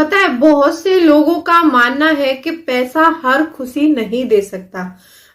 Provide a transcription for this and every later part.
पता है, बहुत से लोगों का मानना है कि पैसा हर खुशी नहीं दे सकता।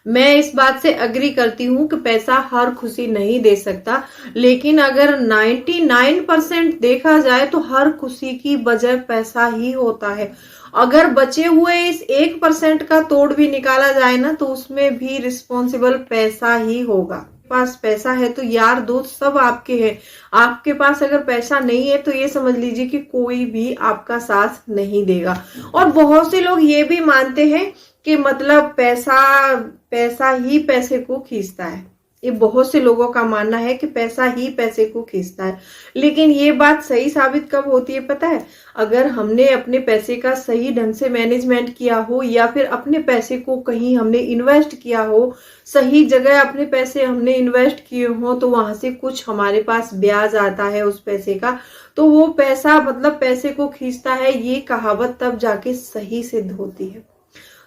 मैं इस बात से अग्री करती हूँ कि पैसा हर खुशी नहीं दे सकता, लेकिन अगर 99% देखा जाए तो हर खुशी की वजह पैसा ही होता है। अगर बचे हुए इस 1% का तोड़ भी निकाला जाए ना, तो उसमें भी रिस्पॉन्सिबल पैसा ही होगा। पास पैसा है तो यार दोस्त सब आपके हैं। आपके पास अगर पैसा नहीं है तो ये समझ लीजिए कि कोई भी आपका साथ नहीं देगा। और बहुत से लोग ये भी मानते हैं कि मतलब पैसा पैसा ही पैसे को खींचता है। ये बहुत से लोगों का मानना है कि पैसा ही पैसे को खींचता है, लेकिन ये बात सही साबित कब होती है पता है? अगर हमने अपने पैसे का सही ढंग से मैनेजमेंट किया हो, या फिर अपने पैसे को कहीं हमने इन्वेस्ट किया हो, सही जगह अपने पैसे हमने इन्वेस्ट किए हो, तो वहां से कुछ हमारे पास ब्याज आता है उस पैसे का, तो वो पैसा मतलब पैसे को खींचता है। ये कहावत तब जाके सही सिद्ध होती है।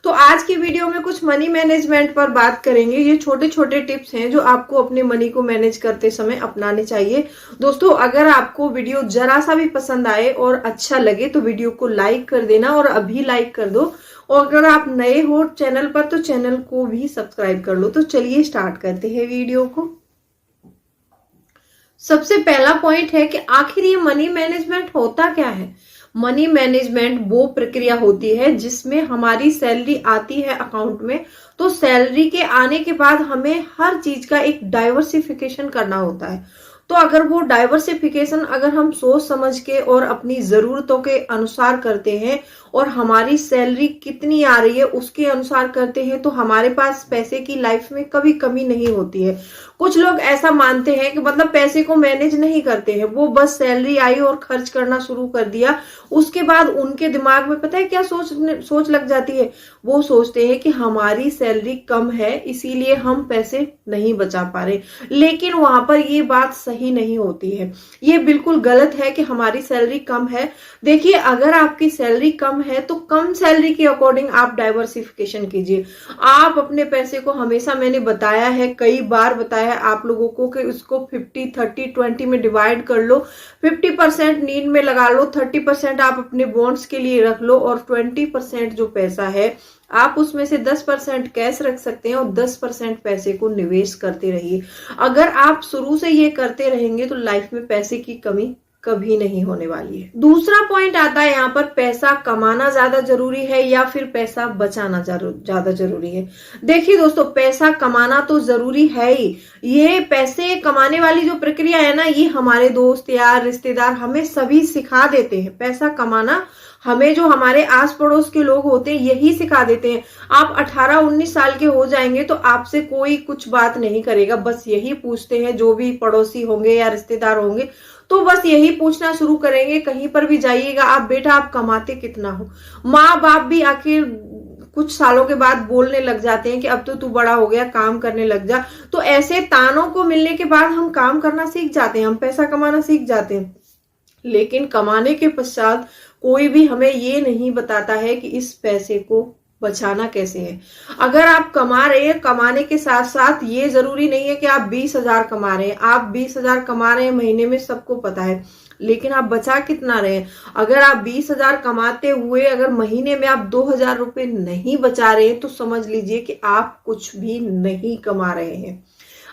तो आज की वीडियो में कुछ मनी मैनेजमेंट पर बात करेंगे। ये छोटे छोटे टिप्स हैं जो आपको अपने मनी को मैनेज करते समय अपनाने चाहिए। दोस्तों, अगर आपको वीडियो जरा सा भी पसंद आए और अच्छा लगे तो वीडियो को लाइक कर देना, और अभी लाइक कर दो। और अगर आप नए हो चैनल पर तो चैनल को भी सब्सक्राइब कर लो। तो चलिए स्टार्ट करते हैं वीडियो को। सबसे पहला पॉइंट है कि आखिर ये मनी मैनेजमेंट होता क्या है। मनी मैनेजमेंट वो प्रक्रिया होती है जिसमें हमारी सैलरी आती है अकाउंट में, तो सैलरी के आने के बाद हमें हर चीज का एक डाइवर्सिफिकेशन करना होता है। तो अगर वो डाइवर्सिफिकेशन अगर हम सोच समझ के और अपनी जरूरतों के अनुसार करते हैं, और हमारी सैलरी कितनी आ रही है उसके अनुसार करते हैं, तो हमारे पास पैसे की लाइफ में कभी कमी नहीं होती है। कुछ लोग ऐसा मानते हैं कि मतलब पैसे को मैनेज नहीं करते हैं, वो बस सैलरी आई और खर्च करना शुरू कर दिया। उसके बाद उनके दिमाग में पता है क्या सोच लग जाती है? वो सोचते हैं कि हमारी सैलरी कम है इसीलिए हम पैसे नहीं बचा पा रहे। लेकिन वहां पर ये बात सही नहीं होती है। ये बिल्कुल गलत है कि हमारी सैलरी कम है। देखिए, अगर आपकी सैलरी कम है तो कम सैलरी के अकॉर्डिंग आप डाइवर्सिफिकेशन कीजिए। आप अपने पैसे को हमेशा, मैंने बताया है, कई बार बताया है आप लोगों को कि उसको 50, 30, 20 में डिवाइड कर लो। 50% नींद में लगा लो, 30% आप अपने बॉन्ड्स के लिए रख लो, और 20% जो पैसा है आप उसमें से 10% कैश रख सकते हैं, और 10% पैसे को निवेश करते रहिए। अगर आप शुरू से ये करते रहेंगे तो लाइफ में पैसे की कमी कभी नहीं होने वाली है। दूसरा पॉइंट आता है यहाँ पर, पैसा कमाना ज्यादा जरूरी है या फिर पैसा बचाना ज्यादा जरूरी है। देखिए दोस्तों, पैसा कमाना तो जरूरी है ही। ये पैसे कमाने वाली जो प्रक्रिया है ना, ये हमारे दोस्त यार रिश्तेदार हमें सभी सिखा देते हैं। पैसा कमाना हमें जो हमारे आस पड़ोस के लोग होते हैं यही सिखा देते हैं। आप 18-19 साल के हो जाएंगे तो आपसे कोई कुछ बात नहीं करेगा, बस यही पूछते हैं। जो भी पड़ोसी होंगे या रिश्तेदार होंगे तो बस यही पूछना शुरू करेंगे। कहीं पर भी जाइएगा आप, बेटा आप कमाते कितना हो। माँ बाप भी आखिर कुछ सालों के बाद बोलने लग जाते हैं कि अब तो तू बड़ा हो गया, काम करने लग जा। तो ऐसे तानों को मिलने के बाद हम काम करना सीख जाते हैं, हम पैसा कमाना सीख जाते हैं। लेकिन कमाने के पश्चात कोई भी हमें ये नहीं बताता है कि इस पैसे को बचाना कैसे है। अगर आप कमा रहे हैं, कमाने के साथ साथ ये जरूरी नहीं है कि आप 20,000 कमा रहे हैं। आप 20,000 कमा रहे हैं महीने में, सबको पता है, लेकिन आप बचा कितना रहे हैं? अगर आप 20,000 कमाते हुए अगर महीने में आप 2,000 रुपए नहीं बचा रहे हैं तो समझ लीजिए कि आप कुछ भी नहीं कमा रहे हैं।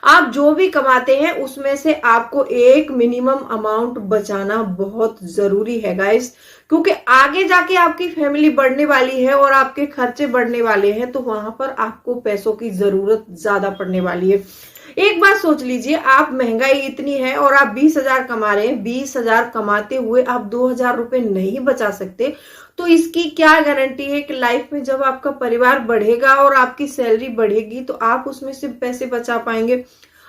आप जो भी कमाते हैं उसमें से आपको एक मिनिमम अमाउंट बचाना बहुत जरूरी है गाइस, क्योंकि आगे जाके आपकी फैमिली बढ़ने वाली है और आपके खर्चे बढ़ने वाले हैं, तो वहां पर आपको पैसों की जरूरत ज्यादा पड़ने वाली है। एक बात सोच लीजिए, आप महंगाई इतनी है और आप 20,000 कमा रहे हैं, 20,000 कमाते हुए आप 2,000 रुपए नहीं बचा सकते, तो इसकी क्या गारंटी है कि लाइफ में जब आपका परिवार बढ़ेगा और आपकी सैलरी बढ़ेगी तो आप उसमें से पैसे बचा पाएंगे?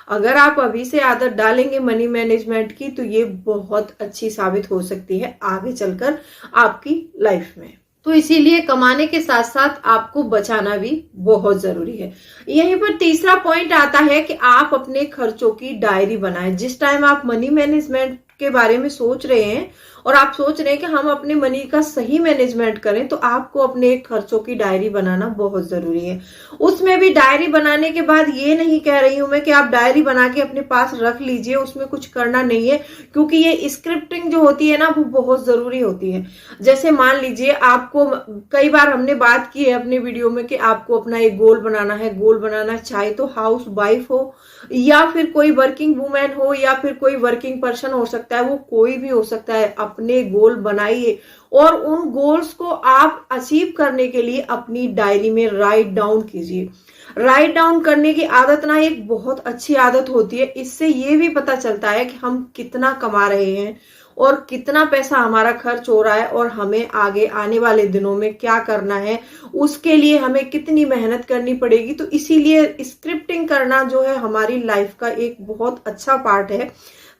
अगर आप अभी से आदत डालेंगे मनी मैनेजमेंट की तो ये बहुत अच्छी साबित हो सकती है आगे चलकर आपकी लाइफ में। तो इसीलिए कमाने के साथ साथ आपको बचाना भी बहुत जरूरी है। यहीं पर तीसरा पॉइंट आता है कि आप अपने खर्चों की डायरी बनाएं। जिस टाइम आप मनी मैनेजमेंट के बारे में सोच रहे हैं और आप सोच रहे हैं कि हम अपने मनी का सही मैनेजमेंट करें, तो आपको अपने खर्चों की डायरी बनाना बहुत जरूरी है। उसमें भी डायरी बनाने के बाद ये नहीं कह रही हूं मैं कि आप डायरी बना के अपने पास रख लीजिए, उसमें कुछ करना नहीं है, क्योंकि ये स्क्रिप्टिंग जो होती है ना वो बहुत जरूरी होती है। जैसे मान लीजिए आपको, कई बार हमने बात की है अपने वीडियो में कि आपको अपना एक गोल बनाना है। गोल बनाना चाहे तो हाउस वाइफ हो या फिर कोई वर्किंग वुमेन हो या फिर कोई वर्किंग पर्सन हो सकता है, वो कोई भी हो सकता है। अपने गोल बनाइए और उन गोल्स को आप अचीव करने के लिए अपनी डायरी में राइट डाउन कीजिए। राइट डाउन करने की आदत ना एक बहुत अच्छी आदत होती है। इससे ये भी पता चलता है कि हम कितना कमा रहे हैं और कितना पैसा हमारा खर्च हो रहा है और हमें आगे आने वाले दिनों में क्या करना है, उसके लिए हमें कितनी मेहनत करनी पड़ेगी। तो इसीलिए स्क्रिप्टिंग करना जो है हमारी लाइफ का एक बहुत अच्छा पार्ट है।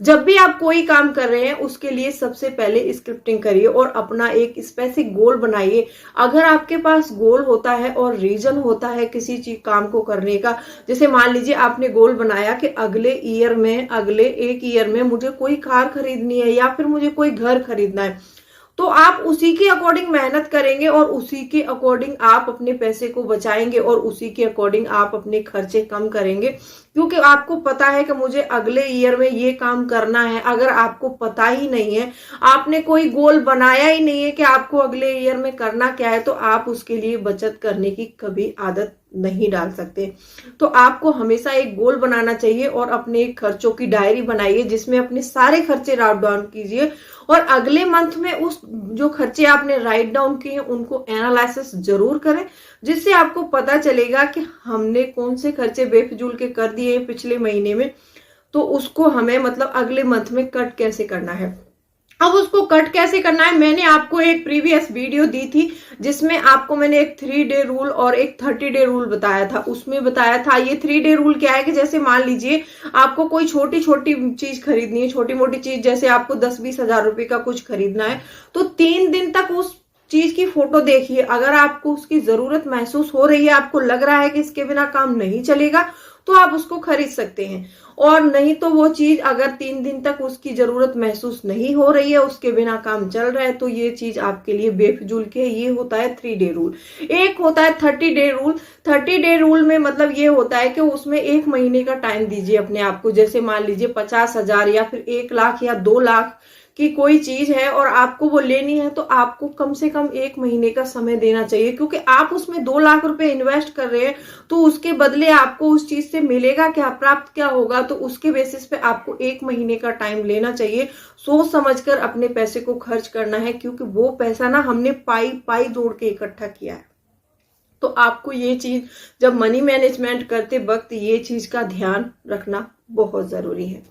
जब भी आप कोई काम कर रहे हैं उसके लिए सबसे पहले स्क्रिप्टिंग करिए और अपना एक स्पेसिफिक गोल बनाइए। अगर आपके पास गोल होता है और रीजन होता है किसी चीज काम को करने का, जैसे मान लीजिए आपने गोल बनाया कि अगले एक ईयर में मुझे कोई कार खरीदनी है या फिर मुझे कोई घर खरीदना है, तो आप उसी के अकॉर्डिंग मेहनत करेंगे और उसी के अकॉर्डिंग आप अपने पैसे को बचाएंगे और उसी के अकॉर्डिंग आप अपने खर्चे कम करेंगे, क्योंकि आपको पता है कि मुझे अगले ईयर में ये काम करना है। अगर आपको पता ही नहीं है, आपने कोई गोल बनाया ही नहीं है कि आपको अगले ईयर में करना क्या है, तो आप उसके लिए बचत करने की कभी आदत नहीं डाल सकते। तो आपको हमेशा एक गोल बनाना चाहिए और अपने खर्चों की डायरी बनाइए जिसमें अपने सारे खर्चे राइट डाउन कीजिए और अगले मंथ में उस जो खर्चे आपने राइट डाउन किए हैं उनको एनालिसिस जरूर करें, जिससे आपको पता चलेगा कि हमने कौन से खर्चे बेफिजूल के कर दिए हैं पिछले महीने में, तो उसको हमें मतलब अगले मंथ में कट कैसे करना है। अब उसको कट कैसे करना है, मैंने आपको एक प्रीवियस वीडियो दी थी जिसमें आपको मैंने एक 3 डे रूल और एक 30 डे रूल बताया था। उसमें बताया था ये 3 डे रूल क्या है कि जैसे मान लीजिए आपको कोई छोटी छोटी चीज खरीदनी है, छोटी मोटी चीज, जैसे आपको 10-20 हजार रुपए का कुछ खरीदना है, तो 3 दिन तक उस चीज की फोटो देखिए। अगर आपको उसकी जरूरत महसूस हो रही है, आपको लग रहा है कि इसके बिना काम नहीं चलेगा, तो आप उसको खरीद सकते हैं। और नहीं तो वो चीज अगर 3 दिन तक उसकी जरूरत महसूस नहीं हो रही है, उसके बिना काम चल रहा है, तो ये चीज आपके लिए बेफिजूल की है। ये होता है 3 डे रूल। एक होता है 30 डे रूल। 30 डे रूल में मतलब ये होता है कि उसमें 1 महीने का टाइम दीजिए अपने आप को। जैसे मान लीजिए 50,000 या फिर 1 लाख या 2 लाख कि कोई चीज है और आपको वो लेनी है, तो आपको कम से कम 1 महीने का समय देना चाहिए, क्योंकि आप उसमें 2 लाख रुपए इन्वेस्ट कर रहे हैं, तो उसके बदले आपको उस चीज से मिलेगा क्या, प्राप्त क्या होगा, तो उसके बेसिस पे आपको 1 महीने का टाइम लेना चाहिए। सोच समझकर अपने पैसे को खर्च करना है, क्योंकि वो पैसा ना हमने पाई पाई जोड़ के इकट्ठा किया है। तो आपको ये चीज जब मनी मैनेजमेंट करते वक्त ये चीज का ध्यान रखना बहुत जरूरी है।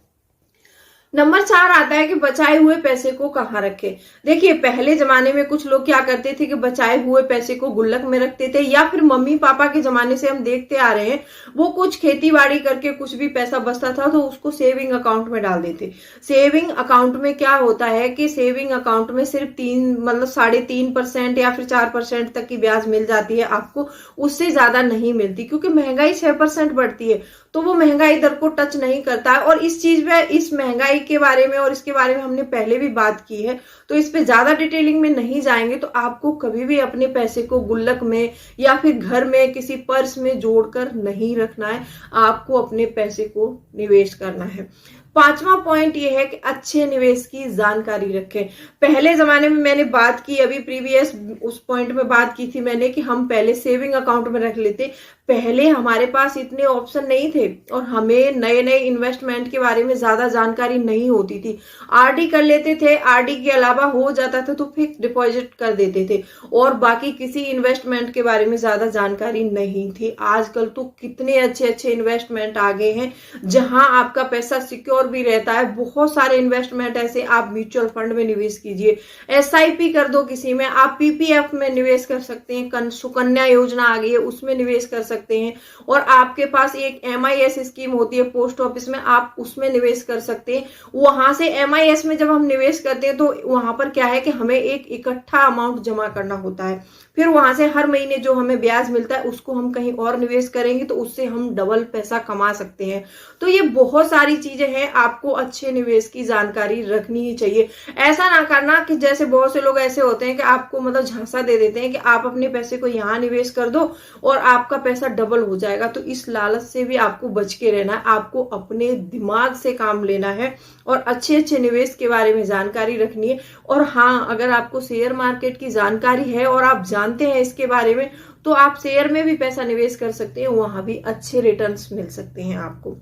नंबर 4 आता है कि बचाए हुए पैसे को कहाँ रखें। देखिए पहले जमाने में कुछ लोग क्या करते थे कि बचाए हुए पैसे को गुल्लक में रखते थे, या फिर मम्मी पापा के जमाने से हम देखते आ रहे हैं, वो कुछ खेती बाड़ी करके कुछ भी पैसा बचता था तो उसको सेविंग अकाउंट में डाल देते। सेविंग अकाउंट में क्या होता है कि सेविंग अकाउंट में सिर्फ 3.5% या फिर 4% तक की ब्याज मिल जाती है आपको, उससे ज्यादा नहीं मिलती, क्योंकि महंगाई 6% बढ़ती है, तो वो महंगाई दर को टच नहीं करता है। और इस चीज में, इस महंगाई के बारे में और इसके बारे में हमने पहले भी बात की है, तो इस पे ज्यादा डिटेलिंग में नहीं जाएंगे। तो आपको कभी भी अपने पैसे को गुल्लक में या फिर घर में किसी पर्स में जोड़कर नहीं रखना है, आपको अपने पैसे को निवेश करना है। 5वां पॉइंट ये है कि अच्छे निवेश की जानकारी रखें। पहले जमाने में मैंने बात की, अभी प्रीवियस उस पॉइंट में बात की थी मैंने कि हम पहले सेविंग अकाउंट में रख लेते। पहले हमारे पास इतने ऑप्शन नहीं थे और हमें नए नए इन्वेस्टमेंट के बारे में ज्यादा जानकारी नहीं होती थी। आरडी कर लेते थे, आरडी के अलावा हो जाता था तो फिक्स डिपॉजिट कर देते थे, और बाकी किसी इन्वेस्टमेंट के बारे में ज्यादा जानकारी नहीं थी। आजकल तो कितने अच्छे अच्छे इन्वेस्टमेंट आ गए हैं जहां आपका पैसा सिक्योर भी रहता है। बहुत सारे इन्वेस्टमेंट ऐसे, आप म्यूचुअल फंड में निवेश कीजिए, एसआईपी कर दो किसी में, आप पीपीएफ में निवेश कर सकते हैं, सुकन्या योजना आ गई है उसमें निवेश कर सकते हैं, और आपके पास एक MIS स्कीम होती है पोस्ट ऑफिस में, आप उसमें निवेश कर सकते हैं। वहां से MIS में जब हम निवेश करते हैं तो वहां पर क्या है कि हमें एक इकट्ठा अमाउंट जमा करना होता है, फिर वहां से हर महीने जो हमें ब्याज मिलता है उसको हम कहीं और निवेश करेंगे तो उससे हम डबल पैसा कमा सकते हैं। तो ये बहुत सारी चीजें हैं, आपको अच्छे निवेश की जानकारी रखनी ही चाहिए। ऐसा ना करना कि जैसे बहुत से लोग ऐसे होते हैं कि आपको मतलब झांसा दे देते हैं कि आप अपने पैसे को यहाँ निवेश कर दो और आपका पैसा डबल हो जाएगा। तो इस लालच से भी आपको बच के रहना है। आपको अपने दिमाग से काम लेना है और अच्छे अच्छे निवेश के बारे में जानकारी रखनी है। और हाँ, अगर आपको शेयर मार्केट की जानकारी है और आप जानते हैं इसके बारे में, तो आप शेयर में भी पैसा निवेश कर सकते हैं, वहां भी अच्छे रिटर्न्स मिल सकते हैं आपको।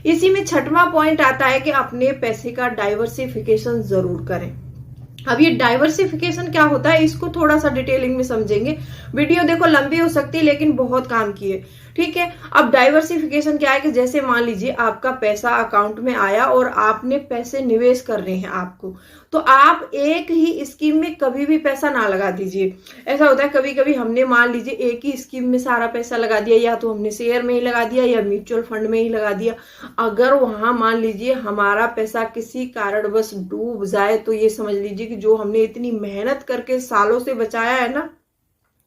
इसी में छठवां पॉइंट आता है कि अपने पैसे का डाइवर्सिफिकेशन जरूर करें। अब ये डाइवर्सिफिकेशन क्या होता है, इसको थोड़ा सा डिटेलिंग में समझेंगे। वीडियो देखो लंबी हो सकती है लेकिन बहुत काम की है, ठीक है। अब डाइवर्सिफिकेशन क्या है कि जैसे मान लीजिए आपका पैसा अकाउंट में आया और आपने पैसे निवेश कर रहे हैं आपको, तो आप एक ही स्कीम में कभी भी पैसा ना लगा दीजिए। ऐसा होता है कभी कभी हमने मान लीजिए एक ही स्कीम में सारा पैसा लगा दिया, या तो हमने शेयर में ही लगा दिया या म्यूचुअल फंड में ही लगा दिया। अगर वहां मान लीजिए हमारा पैसा किसी कारणवश डूब जाए, तो ये समझ लीजिए कि जो हमने इतनी मेहनत करके सालों से बचाया है ना,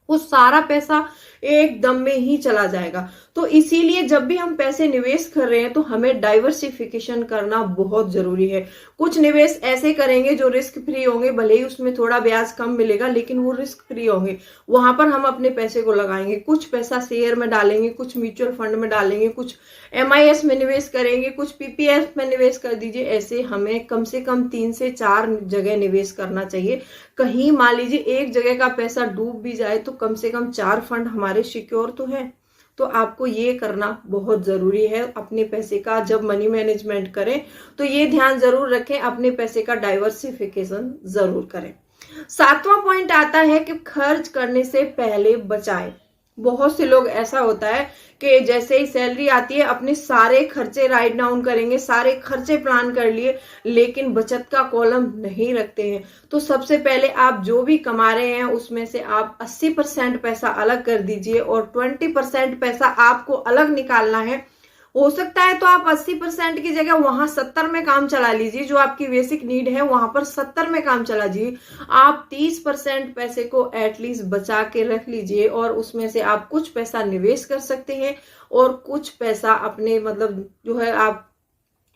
वो सारा पैसा एकदम में ही चला जाएगा। तो इसीलिए जब भी हम पैसे निवेश कर रहे हैं तो हमें डाइवर्सिफिकेशन करना बहुत जरूरी है। कुछ निवेश ऐसे करेंगे जो रिस्क फ्री होंगे, भले ही उसमें थोड़ा ब्याज कम मिलेगा लेकिन वो रिस्क फ्री होंगे, वहां पर हम अपने पैसे को लगाएंगे। कुछ पैसा शेयर में डालेंगे, कुछ म्यूचुअल फंड में डालेंगे, कुछ MIS में निवेश करेंगे, कुछ PPF में निवेश कर दीजिए। ऐसे हमें कम से कम 3 से 4 जगह निवेश करना चाहिए। कहीं मान लीजिए एक जगह का पैसा डूब भी जाए तो कम से कम 4 फंड हमारे सिक्योर तो है। तो आपको ये करना बहुत जरूरी है। अपने पैसे का जब मनी मैनेजमेंट करें तो ये ध्यान जरूर रखें, अपने पैसे का डाइवर्सिफिकेशन जरूर करें। 7वां पॉइंट आता है कि खर्च करने से पहले बचाएं। बहुत से लोग ऐसा होता है कि जैसे ही सैलरी आती है अपने सारे खर्चे राइट डाउन करेंगे, सारे खर्चे प्लान कर लिए, लेकिन बचत का कॉलम नहीं रखते हैं। तो सबसे पहले आप जो भी कमा रहे हैं उसमें से आप 80% पैसा अलग कर दीजिए और 20% पैसा आपको अलग निकालना है। हो सकता है तो आप 80% की जगह वहां 70 में काम चला लीजिए, जो आपकी बेसिक नीड है वहां पर 70 में काम चला लीजिए। आप 30% पैसे को एटलीस्ट बचा के रख लीजिए और उसमें से आप कुछ पैसा निवेश कर सकते हैं और कुछ पैसा अपने मतलब जो है आप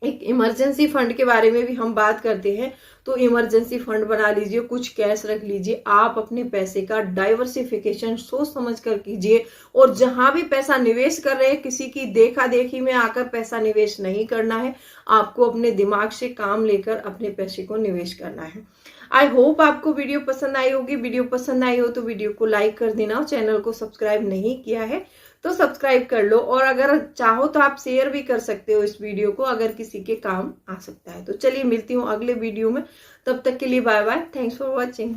एक इमरजेंसी फंड के बारे में भी हम बात करते हैं, तो इमरजेंसी फंड बना लीजिए, कुछ कैश रख लीजिए। आप अपने पैसे का डाइवर्सिफिकेशन सोच समझ कर कीजिए और जहां भी पैसा निवेश कर रहे हैं किसी की देखा देखी में आकर पैसा निवेश नहीं करना है। आपको अपने दिमाग से काम लेकर अपने पैसे को निवेश करना है। आई होप आपको वीडियो पसंद आई होगी। वीडियो पसंद आई हो तो वीडियो को लाइक कर देना। चैनल को सब्सक्राइब नहीं किया है तो सब्सक्राइब कर लो, और अगर चाहो तो आप शेयर भी कर सकते हो इस वीडियो को, अगर किसी के काम आ सकता है। तो चलिए मिलती हूँ अगले वीडियो में, तब तक के लिए bye bye. Thanks for watching.